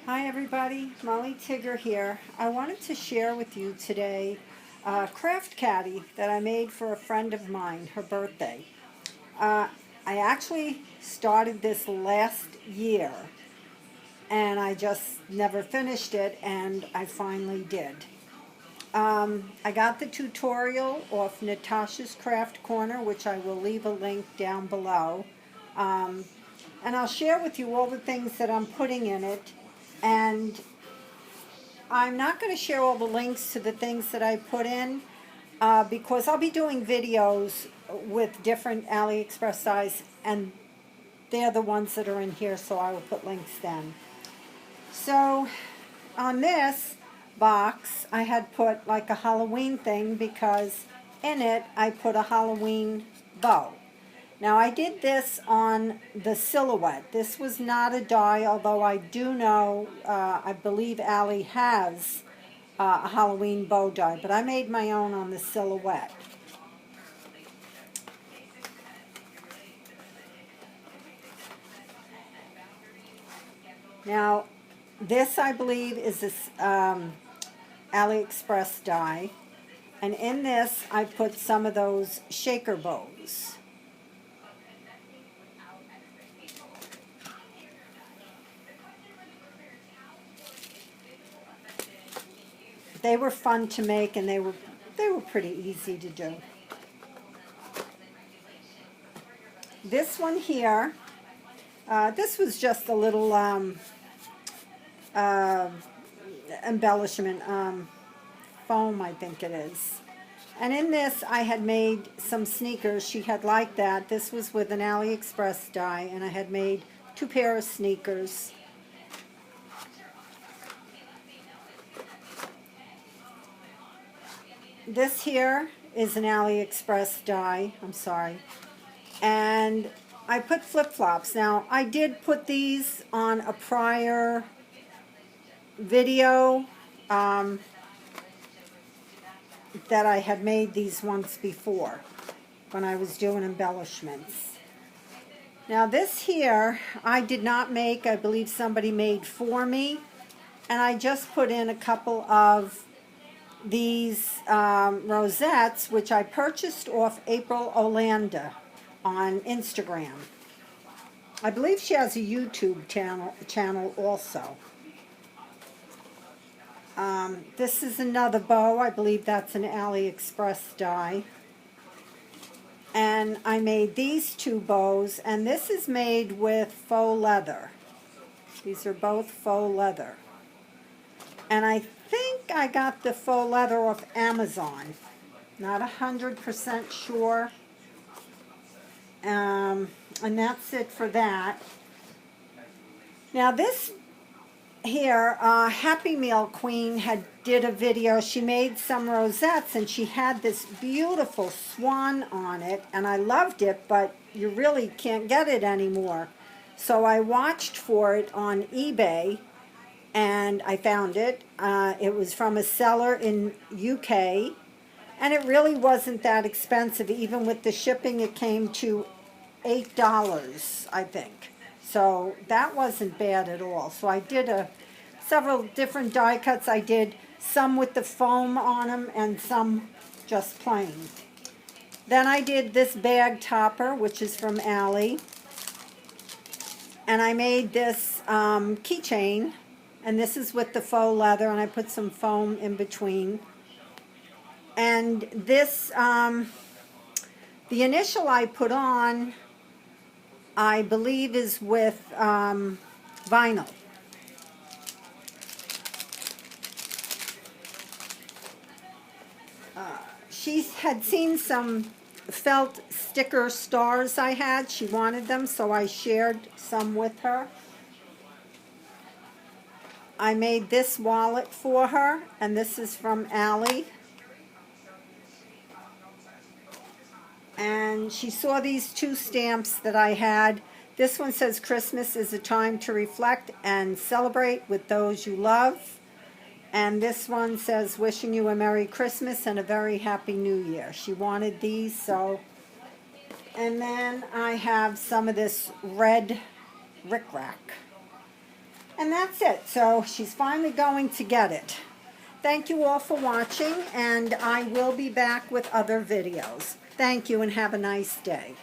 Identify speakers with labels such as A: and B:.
A: Hi everybody, Molly Tigger here. I wanted to share with you today a craft caddy that I made for a friend of mine, her birthday. Uh, I actually started this last year and I just never finished it, and I finally did. I got the tutorial off Natasha's Craft Corner, which I will leave a link down below. Um, and I'll share with you all the things that I'm putting in it. And I'm not going to share all the links to the things that I put in because I'll be doing videos with different AliExpress dyes, and they're the ones that are in here, so I will put links then. So on this box, I had put like a Halloween thing because in it I put a Halloween bow. Now I did this on the silhouette. This was not a die, although I do know, I believe Ali has a Halloween bow die, but I made my own on the silhouette. Now this, I believe, is this AliExpress die, and in this I put some of those shaker bows. They were fun to make, and they were pretty easy to do. This one here, this was just a little embellishment, foam, I think it is. And in this I had made some sneakers. She had liked that. This was with an AliExpress die, and I had made 2 pair of sneakers. This here is an AliExpress die, I'm sorry, and I put flip-flops. Now I did put these on a prior video that I had made these once before when I was doing embellishments. Now this here I did not make. I believe somebody made for me, and I just put in a couple of these rosettes, which I purchased off April Olanda on Instagram. I believe she has a YouTube channel also. This is another bow. I believe that's an AliExpress die. And I made these 2 bows, and this is made with faux leather. These are both faux leather. And I think I got the faux leather off Amazon. Not 100% sure. And that's it for that. Now this here, Happy Meal Queen did a video. She made some rosettes, and she had this beautiful swan on it, and I loved it, but you really can't get it anymore. So I watched for it on eBay, and I found it. It was from a seller in UK, and it really wasn't that expensive. Even with the shipping, it came to $8, I think. So that wasn't bad at all. So I did several different die cuts. I did some with the foam on them and some just plain. Then I did this bag topper, which is from Ali. And I made this keychain. And this is with the faux leather, and I put some foam in between. And this, the initial I put on, I believe, is with vinyl. She had seen some felt sticker stars I had. She wanted them, so I shared some with her. I made this wallet for her, and this is from Ali. And she saw these 2 stamps that I had. This one says Christmas is a time to reflect and celebrate with those you love. And this one says wishing you a Merry Christmas and a very Happy New Year. She wanted these, so. And then I have some of this red rickrack. And that's it. So she's finally going to get it. Thank you all for watching, and I will be back with other videos. Thank you and have a nice day.